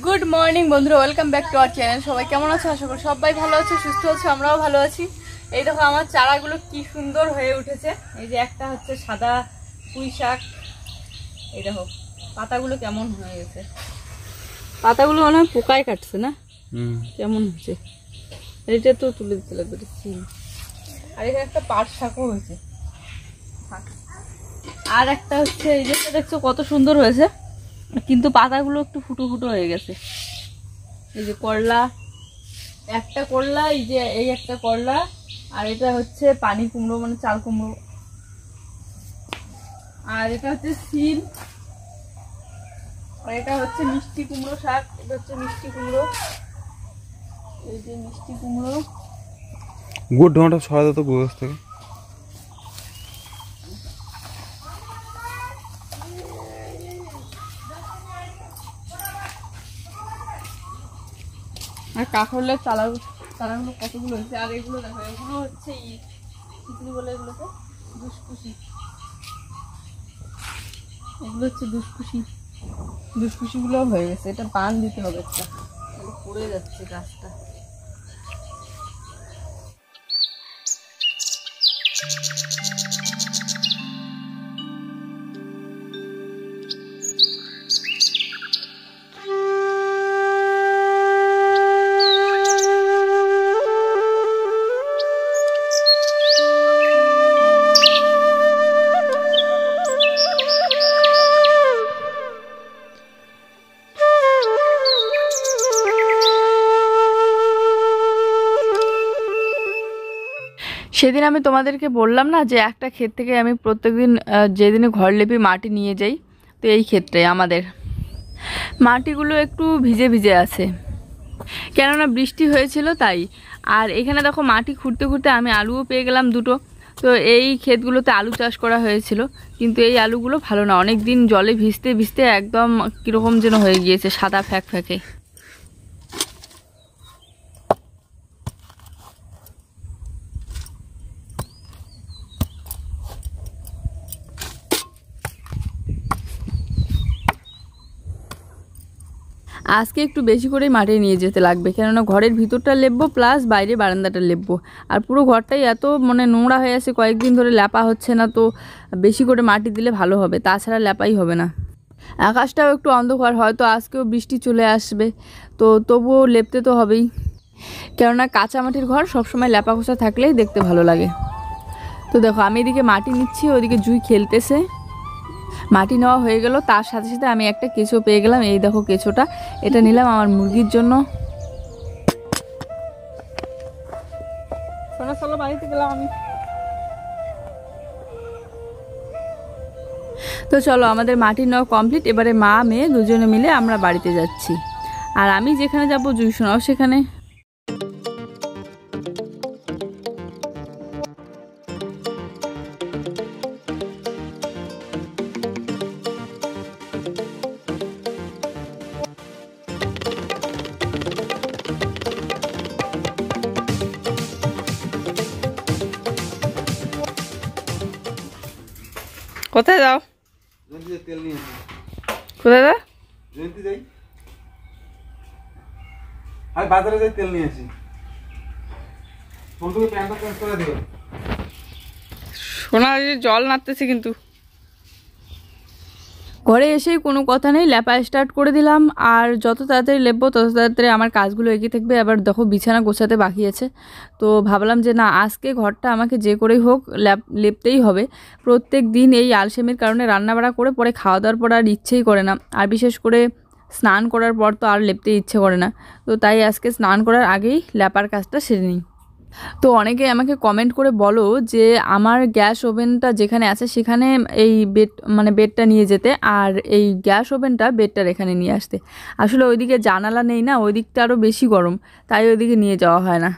Good morning बंधुरा welcome back to our channel सबाई केमन आछो आशा करी सबाई भालो आछो सुस्थ आछो आमराओ भालो आछि। এই দেখো আমার চারাগুলো কি সুন্দর হয়ে উঠেছে। এই যে একটা হচ্ছে সাদা পুঁই শাক, এই দেখো পাতাগুলো কেমন হয়ে গেছে, পাতাগুলো মনে হয় পোকায় কাটছে না, কেমন হয়েছে। এইটা তো তুলে দিতে লাগবে সিম। আর এখানে একটা পাট শাকও হয়েছে, আর একটা হচ্ছে এই যে দেখছো কত সুন্দর হয়েছে, কিন্তু পাতাগুলো একটু ফুটো ফুটো হয়ে গেছে। এই যে করলা, একটা করলা, এই যে এই একটা করলা, আর এটা হচ্ছে পানি কুমড়ো মানে চাল কুমড়ো, আর এটা হচ্ছে সিম, আর এটা হচ্ছে মিষ্টি কুমড়ো শাক, এটা হচ্ছে মিষ্টি কুমড়ো, এই যে মিষ্টি কুমড়ো। গুড় ঢোঁটা ছড়া তো গুড় থেকে আর কাঁকরোলের চারাগুলো কতগুলো হয়েছে। আর এগুলো দেখো, এগুলো হচ্ছে কি বলে এগুলোকে, দুষ্কুশি, এগুলো হচ্ছে দুষ্কুশি, দুষ্কুশিগুলো হয়ে গেছে। এটা পান দিতে হবে, একটা পড়ে যাচ্ছে গাছটা। সেদিন আমি তোমাদেরকে বললাম না যে একটা ক্ষেত থেকে আমি প্রত্যেকদিন যেদিনে ঘর লেপি মাটি নিয়ে যাই, তো এই ক্ষেত্রে আমাদের মাটিগুলো একটু ভিজে ভিজে আছে, কেননা বৃষ্টি হয়েছিল তাই। আর এখানে দেখো মাটি খুঁড়তে খুঁড়তে আমি আলুও পেয়ে গেলাম দুটো। তো এই ক্ষেতগুলোতে আলু চাষ করা হয়েছিল, কিন্তু এই আলুগুলো ভালো না, অনেক দিন জলে ভিজতে ভিজতে একদম কীরকম যেন হয়ে গিয়েছে, সাদা ফ্যাক ফ্যাকে। আজকে একটু বেশি করেই মাটি নিয়ে যেতে লাগবে, কেননা ঘরের ভিতরটা লেপবো প্লাস বাইরে বারান্দাটা লেপবো। আর পুরো ঘরটাই এত মানে নোংরা হয়ে আছে, কয়েকদিন ধরে লেপা হচ্ছে না, তো বেশি করে মাটি দিলে ভালো হবে, তাছাড়া লেপাই হবে না। আকাশটাও একটু অন্ধকার, হয়তো আজকেও বৃষ্টি চলে আসবে, তো তবুও লেপতে তো হবেই, কেননা কাঁচা মাটির ঘর সবসময় লেপা খোসা থাকলেই দেখতে ভালো লাগে। তো দেখো আমি এদিকে মাটি নিচ্ছি, ওদিকে জুই খেলতেছে। মাটি নেওয়া হয়ে গেল, তার সাথে সাথে আমি একটা কেঁচো পেয়ে গেলাম। এই দেখো কেঁচোটা, এটা নিলাম আমার মুরগির জন্য। চলো বাড়িতে গেলাম আমি। তো চলো আমাদের মাটি নেওয়া কমপ্লিট, এবারে মা মেয়ে দুজনে মিলে আমরা বাড়িতে যাচ্ছি। আর আমি যেখানে যাবো জুই শোনাও সেখানে। কোথায় যাও? কোথায় যাও? বাজারে যাই, তেল নিয়ে আসি। শোনা জল নাড়তেছে, কিন্তু ঘরে এসেই কোনো কথা নেই, লেপা স্টার্ট করে দিলাম। আর যত তাড়াতাড়ি লেপবো তত তাড়াতাড়ি আমার কাজগুলো এগিয়ে থাকবে। আবার দেখো বিছানা গোছাতে বাকি আছে, তো ভাবলাম যে না, আজকে ঘরটা আমাকে যে করেই হোক লেপতেই হবে। প্রত্যেক দিন এই আলসেমির কারণে রান্নাবাড়া করে পরে খাওয়া দাওয়ার পর আর ইচ্ছেই করে না, আর বিশেষ করে স্নান করার পর তো আর লেপতে ইচ্ছে করে না। তো তাই আজকে স্নান করার আগেই লেপার কাজটা সেরে নিই। তো অনেকে আমাকে কমেন্ট করে বলো যে আমার গ্যাস ওভেনটা যেখানে আছে সেখানে এই বেডটা নিয়ে যেতে, আর এই গ্যাস ওভেনটা বেডটার এখানে নিয়ে আসতে। আসলে ওইদিকে জানালা নেই না, ওই দিকটা আরও বেশি গরম, তাই ওইদিকে নিয়ে যাওয়া হয় না।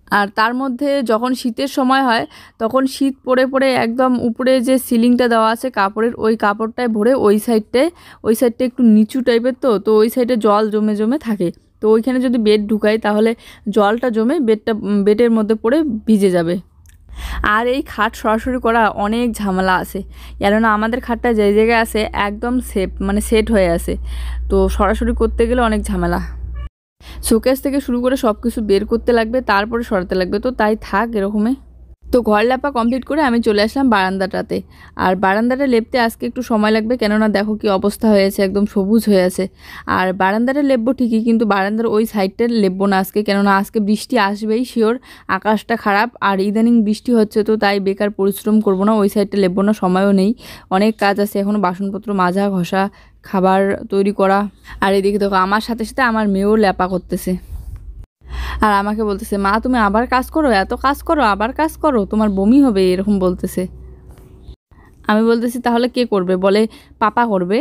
আর তার মধ্যে যখন শীতের সময় হয় তখন শীত পড়ে পড়ে একদম উপরে যে সিলিংটা দেওয়া আছে কাপড়ের, ওই কাপড়টায় ভরে ওই সাইডটা একটু নিচু টাইপের, তো ওই সাইডে জল জমে জমে থাকে। তো ওইখানে যদি বেড ঢুকাই তাহলে জলটা জমে বেডের মধ্যে পড়ে ভিজে যাবে। আর এই খাট সরাসরি করা অনেক ঝামেলা আছে, কেননা আমাদের খাটটা যে জায়গায় আছে একদম সেট হয়ে আছে, তো সরাসরি করতে গেলে অনেক ঝামেলা। শোকেস থেকে শুরু করে সব কিছু বের করতে লাগবে, তারপরে সরাতে লাগবে, তো তাই থাক এরকমই। তো ঘর লেপা কমপ্লিট করে আমি চলে আসলাম বারান্দাটাতে। আর বারান্দাটা লেপতে আজকে একটু সময় লাগবে, কেননা দেখো কি অবস্থা হয়েছে, একদম সবুজ হয়ে আছে। আর বারান্দাটা লেপবো ঠিকই, কিন্তু বারান্দার ওই সাইডটা লেপবো না আজকে, কেননা আজকে বৃষ্টি আসবেই শিওর। আকাশটা খারাপ আর ইদানিং বৃষ্টি হচ্ছে, তো তাই বেকার পরিশ্রম করবো না, ওই সাইডটা লেপবো না, সময়ও নেই, অনেক কাজ আছে এখনও, বাসনপত্র মাজা ঘষা, খাবার তৈরি করা। আর এদিকে দেখো আমার সাথে সাথে আমার মেয়েও লেপা করতেছে, আর আমাকে বলতেছে, মা তুমি আবার কাজ করো, এত কাজ করো, আবার কাজ করো, তোমার বমি হবে, এরকম বলতেছে। আমি বলতেছি তাহলে কে করবে, বলে পাপা করবে।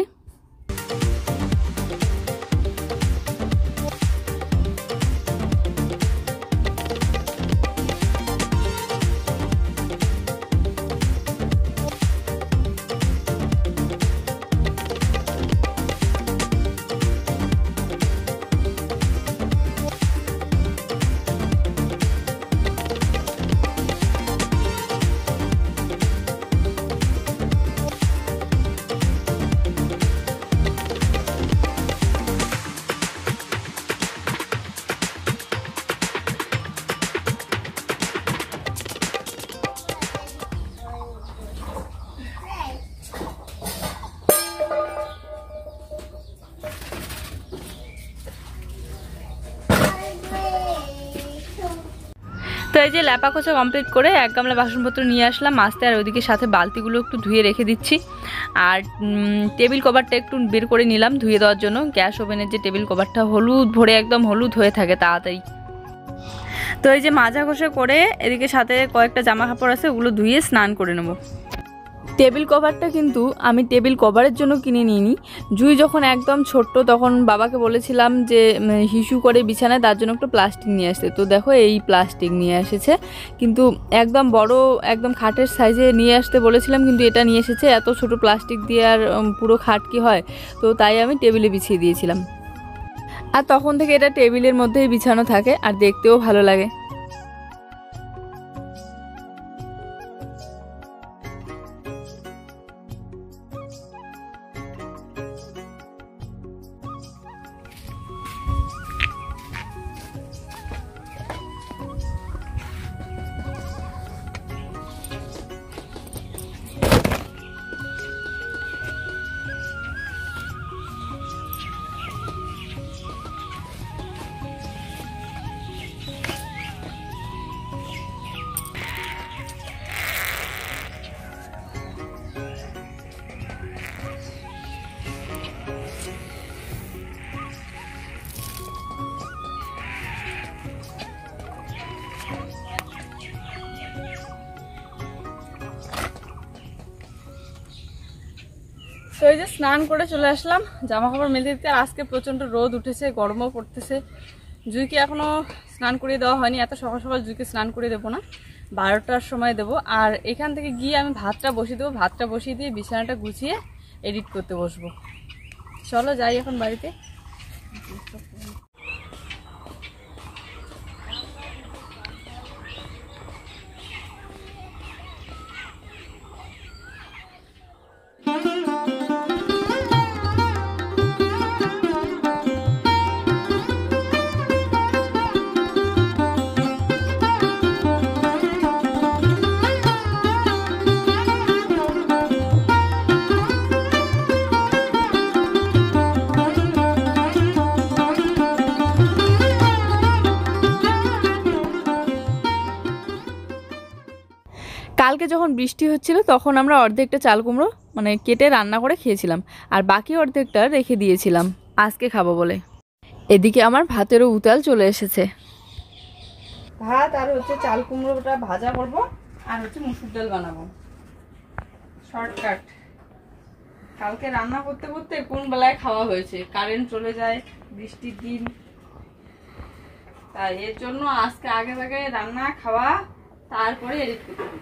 তো এই যে ল্যাপা কোচা কমপ্লিট করে এক গামলা বাসনপত্র নিয়ে আসলাম আস্তে, আর ওইদিকে সাথে বালতিগুলো একটু ধুয়ে রেখে দিচ্ছি। আর টেবিল কভারটা একটু বের করে নিলাম ধুয়ে দেওয়ার জন্য। গ্যাস ওভেনের যে টেবিল কভারটা হলুদ ভরে একদম হলুদ হয়ে থাকে তাড়াতাড়ি। তো এই যে মাজা ঘষা করে এদিকে সাথে কয়েকটা জামা কাপড় আছে, ওগুলো ধুয়ে স্নান করে নেব। টেবিল কভারটা কিন্তু আমি টেবিল কভারের জন্য কিনে নিইনি। জুই যখন একদম ছোট্ট তখন বাবাকে বলেছিলাম যে হিসু করে বিছানায়, তার জন্য একটু প্লাস্টিক নিয়ে আসতে। তো দেখো এই প্লাস্টিক নিয়ে এসেছে, কিন্তু একদম বড় একদম খাটের সাইজে নিয়ে আসতে বলেছিলাম, কিন্তু এটা নিয়ে এসেছে এত ছোট প্লাস্টিক দিয়ে, আর পুরো খাট কি হয়, তো তাই আমি টেবিলে বিছিয়ে দিয়েছিলাম। আর তখন থেকে এটা টেবিলের মধ্যেই বিছানো থাকে, আর দেখতেও ভালো লাগে। তো এই যে স্নান করে চলে আসলাম, জামা কাপড় মেলে দিতে। আর আজকে প্রচণ্ড রোদ উঠেছে, গরমও পড়তেছে। জুইকে এখনও স্নান করিয়ে দেওয়া হয়নি, এত সকাল সকাল জুইকে স্নান করিয়ে দেবো না, 12টার সময় দেবো। আর এখান থেকে গিয়ে আমি ভাতটা বসিয়ে দেবো, ভাতটা বসিয়ে দিয়ে বিছানাটা গুছিয়ে এডিট করতে বসবো। চলো যাই এখন বাড়িতে। কালকে যখন বৃষ্টি হচ্ছিল তখন আমরা অর্ধেকটা চাল কুমড়ো মানে কেটে রান্না করে খেয়েছিলাম, আর বাকি অর্ধেকটা রেখে দিয়েছিলাম আজকে খাবো বলে। এদিকে আমার ভাতেরও উতাল চলে এসেছে। ভাত আর হচ্ছে চাল কুমড়োটা ভাজা করব, আর হচ্ছে মুসুর ডাল বানাবো, শর্টকাট। কালকে রান্না করতে করতে কোন বেলায় খাওয়া হয়েছে, কারেন্ট চলে যায়, বৃষ্টির দিন। তাই এর জন্য আজকে আগে ভাগে রান্না খাওয়া, তারপরে এডিট করতে হবে।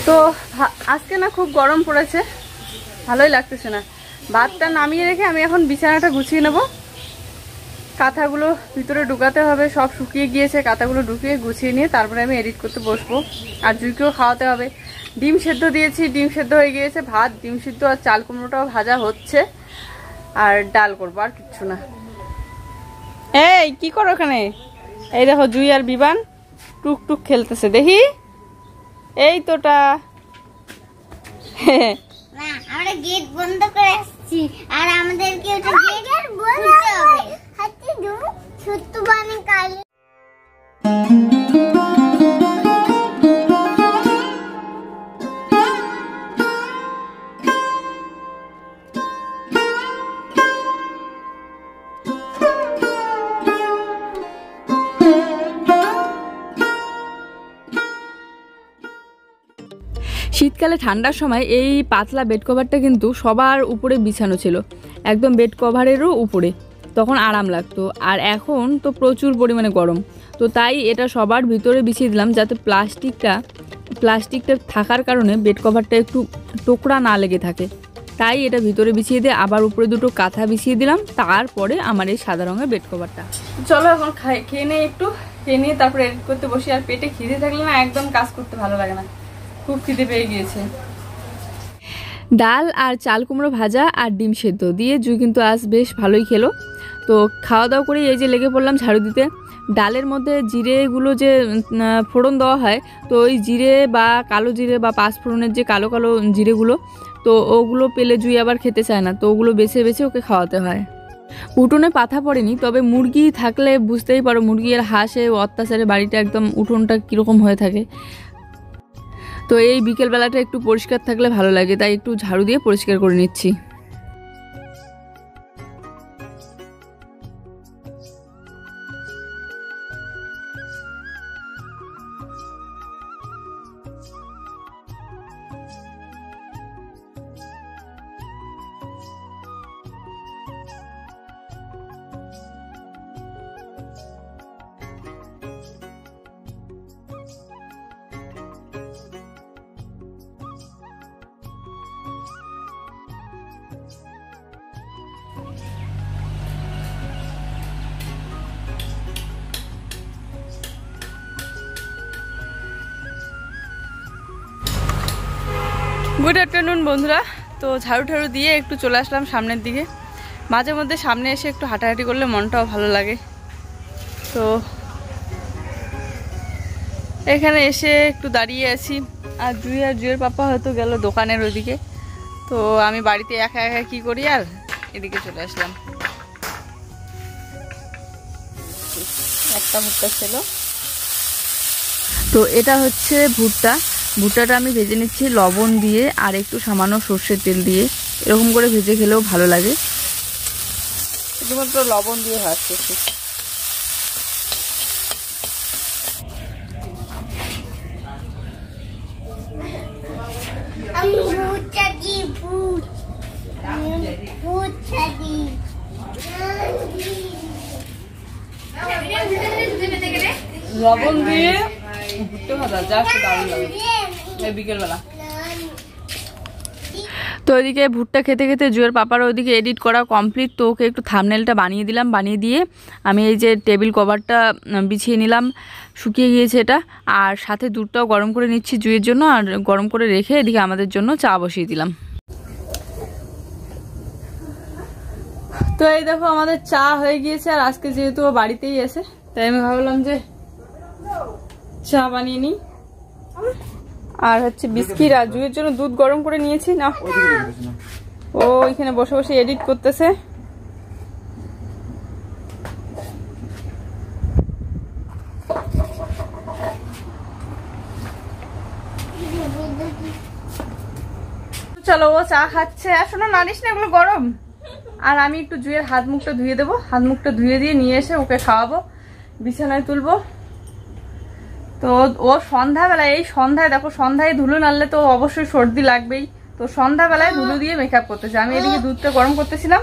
তো আজকে না খুব গরম পড়েছে, ভালোই লাগতেছে না। ভাতটা নামিয়ে রেখে আমি এখন বিছানাটা গুছিয়ে নেব। কাঁথাগুলো ভিতরে ঢুকাতে হবে, সব শুকিয়ে গিয়েছে। কাঁথাগুলো ঢুকিয়ে গুছিয়ে নিয়ে তারপরে আমি এডিট করতে বসবো। আর জুইকেও খাওয়াতে হবে। ডিম সেদ্ধ দিয়েছি, ডিম সেদ্ধ হয়ে গিয়েছে। ভাত, ডিম সিদ্ধ আর চাল কুমড়োটাও ভাজা হচ্ছে। আর ডাল করবো, আর কিচ্ছু না। এই কি করো ওখানে? এই দেখো জুই আর বিবান টুক টুক খেলতেছে, দেখি। এই তোটা না, আমরা গেট বন্ধ করে আসছি আর আমাদেরকে ওটা গেট খুলতে হবে। হাতি দু ছোট্ট বানি কাল। শীতকালে ঠান্ডার সময় এই পাতলা বেড কভারটা কিন্তু সবার উপরে বিছানো ছিল, একদম বেড কভারেরও উপরে। তখন আরাম লাগতো। আর এখন তো প্রচুর পরিমাণে গরম, তো তাই এটা সবার ভিতরে বিছিয়ে দিলাম, যাতে প্লাস্টিকটা থাকার কারণে বেড কভারটা একটু টোকরা না লেগে থাকে। তাই এটা ভিতরে বিছিয়ে দিয়ে আবার উপরে দুটো কাঁথা বিছিয়ে দিলাম। তারপরে আমার এই সাদা রঙের বেড কভারটা। চলো এখন খেয়ে নিয়ে একটু, খেয়ে নিয়ে তারপরে এডিট করতে বসি। আর পেটে খিদে থাকলে না একদম কাজ করতে ভালো লাগে না, খুব খিদে পেয়ে গিয়েছে। ডাল আর চাল কুমড়ো ভাজা আর ডিম সেদ্ধ দিয়ে জুই কিন্তু আজ বেশ ভালোই খেলো। তো খাওয়া দাওয়া করে এই যে লেগে পড়লাম ঝাড়ু দিতে। ডালের মধ্যে জিরেগুলো যে ফোড়ন দেওয়া হয়, তো ওই জিরে বা কালো জিরে বা পাঁচফোড়নের যে কালো কালো জিরেগুলো, তো ওগুলো পেলে জুই আবার খেতে চায় না, তো ওগুলো বেছে বেছে ওকে খাওয়াতে হয়। উঠোনে পাতা পড়েনি, তবে মুরগি থাকলে বুঝতেই পারো, মুরগি আর হাঁসে অত্যাচারে বাড়িটা একদম উঠোনটা কীরকম হয়ে থাকে। তো এই বিকেলবেলাটা একটু পরিষ্কার থাকলে ভালো লাগে, তাই একটু ঝাড়ু দিয়ে পরিষ্কার করে নিচ্ছি। গুড আফটারনুন বন্ধুরা। তো ঝাড়ু ঠাড়ু দিয়ে একটু চলে আসলাম সামনের দিকে। মাঝে মধ্যে সামনে এসে একটু হাঁটাহাঁটি করলে মনটাও ভালো লাগে। তো এখানে এসে একটু দাঁড়িয়ে আছি। আর জুইয়ের পাপা হয়তো গেল দোকানের ওইদিকে। তো আমি বাড়িতে একা একা কী করি, আর এদিকে চলে আসলাম। একটা ভুট্টা ছিল, তো এটা হচ্ছে ভুট্টাটা আমি ভেজে নিচ্ছি লবণ দিয়ে আর একটু সামান্য সর্ষের তেল দিয়ে। এরকম করে ভেজে খেলেও ভালো লাগে, শুধুমাত্র লবণ দিয়ে ভাজতেছি। লবণ দিয়ে ভুট্টা ভাজা জাস্ট দারুণ লাগে বিকেলবেলা। তো ওইদিকে ভুট্টা খেতে খেতে জুয়ের পাপার ওইদিকে এডিট করা কমপ্লিট। তো ওকে একটু থাম্বনেলটা বানিয়ে দিলাম, বানিয়ে দিয়ে আমি এই যে টেবিল কভারটা বিছিয়ে নিলাম, শুকিয়ে গিয়েছে এটা। আর সাথে দুধটাও গরম করে নিচ্ছি জুয়ের জন্য, আর গরম করে রেখে এদিকে আমাদের জন্য চা বসিয়ে দিলাম। তো এই দেখো আমাদের চা হয়ে গিয়েছে। আর আজকে যেহেতু ও বাড়িতেই আছে, তাই আমি ভাবলাম যে চা বানিয়ে নিই। আর হচ্ছে বিস্কিট, আর জুয়ের জন্য দুধ গরম করে নিয়েছি না। ও এখানে বসে বসে এডিট করতেছে। চলো ও চা খাচ্ছে। আর শোনো, নানিস না, এগুলো গরম। আর আমি একটু জুয়ের হাত মুখটা ধুয়ে দেবো, হাত মুখটা ধুয়ে দিয়ে নিয়ে এসে ওকে খাওয়াবো, বিছানায় তুলবো। তো ও সন্ধ্যাবেলায়, এই সন্ধ্যায় দেখো, সন্ধ্যায় ধুলো নাড়লে তো অবশ্যই সর্দি লাগবেই, তো সন্ধ্যাবেলায় ধুলো দিয়ে মেকআপ করতেছে। আমি এদিকে দুধটা গরম করতেছিলাম।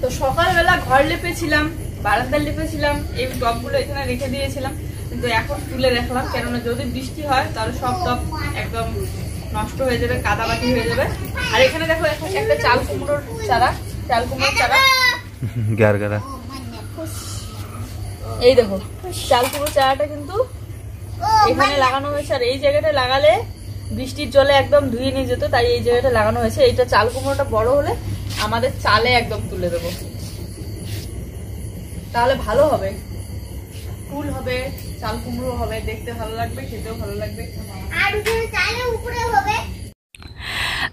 তো সকালবেলা ঘর লেপেছিলাম, বারান্দা লেপেছিলাম, এই টবগুলো এখানে রেখে দিয়েছিলাম, কিন্তু এখন তুলে রাখলাম, কেননা যদি বৃষ্টি হয় তাহলে সব টব একদম নষ্ট হয়ে যাবে, কাদামাটি হয়ে যাবে। আর এখানে দেখো একটা চাল কুমড়োর চারা, চাল কুমড়োর চারা, এই দেখো চাল কুমড়োর চারাটা কিন্তু এখানে লাগানো হয়েছে। আর এই জায়গাটা লাগালে বৃষ্টির জলে একদম ধুয়ে নিয়ে যেত, তাই এই জায়গাটা লাগানো হয়েছে। এইটা চাল কুমড়োটা বড় হলে আমাদের চালে একদম তুলে দেবো, তাহলে ভালো হবে, ফুল হবে, চাল কুমড়ো হবে, দেখতে ভালো লাগবে, খেতেও ভালো লাগবে। আর চালের উপরে হবে।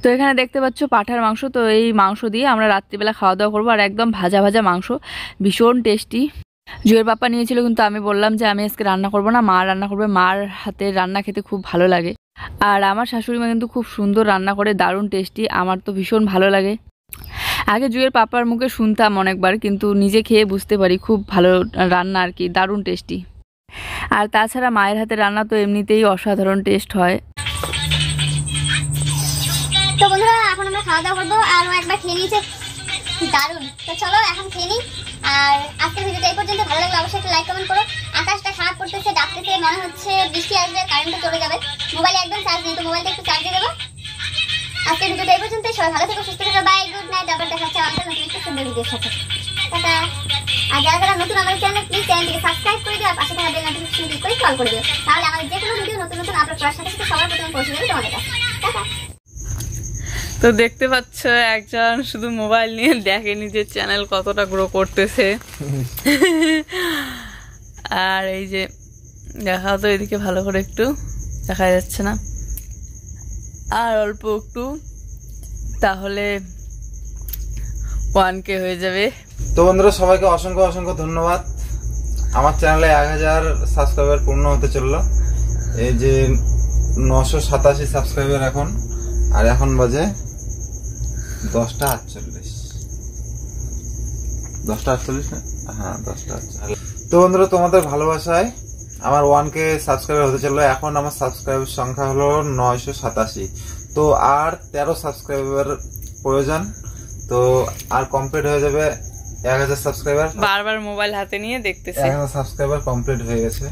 তো এখানে দেখতে পাচ্ছ পাঁঠার মাংস। তো এই মাংস দিয়ে আমরা রাত্রিবেলা খাওয়া দাওয়া করবো, আর একদম ভাজা ভাজা মাংস, ভীষণ টেস্টি। জুয়ের পাপা নিয়েছিল, কিন্তু আমি বললাম যে আমি আজকে রান্না করবো না, মা রান্না করবে, মার হাতের রান্না খেতে খুব ভালো লাগে। আর আমার শাশুড়ি মা কিন্তু খুব সুন্দর রান্না করে, দারুণ টেস্টি, আমার তো ভীষণ ভালো লাগে। আগে জুয়ের পাপার মুখে শুনতাম অনেকবার, কিন্তু নিজে খেয়ে বুঝতে পারি খুব ভালো রান্না আর কি, দারুণ টেস্টি। আর তাছাড়া মায়ের হাতে রান্না তো এমনিতেই অসাধারণ টেস্ট হয়। তো বন্ধুরা এখন আমরা খাওয়া দাওয়া করবো, আর ও একবার খেয়ে নিয়েছে, দারুণ। তো চলো এখন খেয়ে নিই। আর আজকের ভিডিওটা এই পর্যন্ত, ভালো লাগলে অবশ্যই একটা লাইক কমেন্ট করো। আকাশটা খারাপ করতেছে, ডাকতেছে, মনে হচ্ছে বৃষ্টি আসবে, কারেন্টও চলে যাবে। মোবাইলে একদম চার্জ নেই, তো মোবাইলটা একটু চার্জে দেবো। আজকের ভিডিওটা এই পর্যন্ত, সবাই ভালো থেকো, সুস্থ থেকো, বাই, গুড নাইট। আবার দেখা হচ্ছে আমাদের নতুন একটা সুন্দর ভিডিওর সাথে, টাটা। আর যারা যারা নতুন আমাদের চ্যানেল, প্লিজ চ্যানেলটিকে সাবস্ক্রাইব করে দিও, আর পাশে থাকা বেল নোটিফিকেশন ক্লিক করে কল করে দিও, তাহলে আমাদের যে কোনো ভিডিও নতুন নতুন আপলোড করার সাথে সাথে সবার প্রথমে পৌঁছে যাবে তোমাদের কাছে, টাটা। তো দেখতে পাচ্ছ একজন শুধু মোবাইল নিয়ে দেখে নিজের চ্যানেল কতটা গ্রো করতেছে। আর এই যে দেখাও তো এদিকে ভালো করে, একটু দেখা যাচ্ছে না, আর অল্প একটু, তাহলে 1K হয়ে যাবে। তো বন্ধুরা সবাইকে অসংখ্য অসংখ্য ধন্যবাদ। আমার চ্যানেলে 1000 সাবস্ক্রাইবার পূর্ণ হতে চললো, এই যে 987 সাবস্ক্রাইবার এখন, আর এখন বাজে 10:48। 10:48 না? হ্যাঁ 10:48। তো বন্ধুরা তোমাদের ভালোবাসায় আমার 1K সাবস্ক্রাইবার হতে চললো। এখন আমার সাবস্ক্রাইবার সংখ্যা হলো 987। তো আর 13 সাবস্ক্রাইবার প্রয়োজন, তো আর কমপ্লিট হয়ে যাবে 1000 সাবস্ক্রাইবার। বারবার মোবাইল হাতে নিয়ে দেখতেছে, 1000 সাবস্ক্রাইবার কমপ্লিট হয়ে গেছে।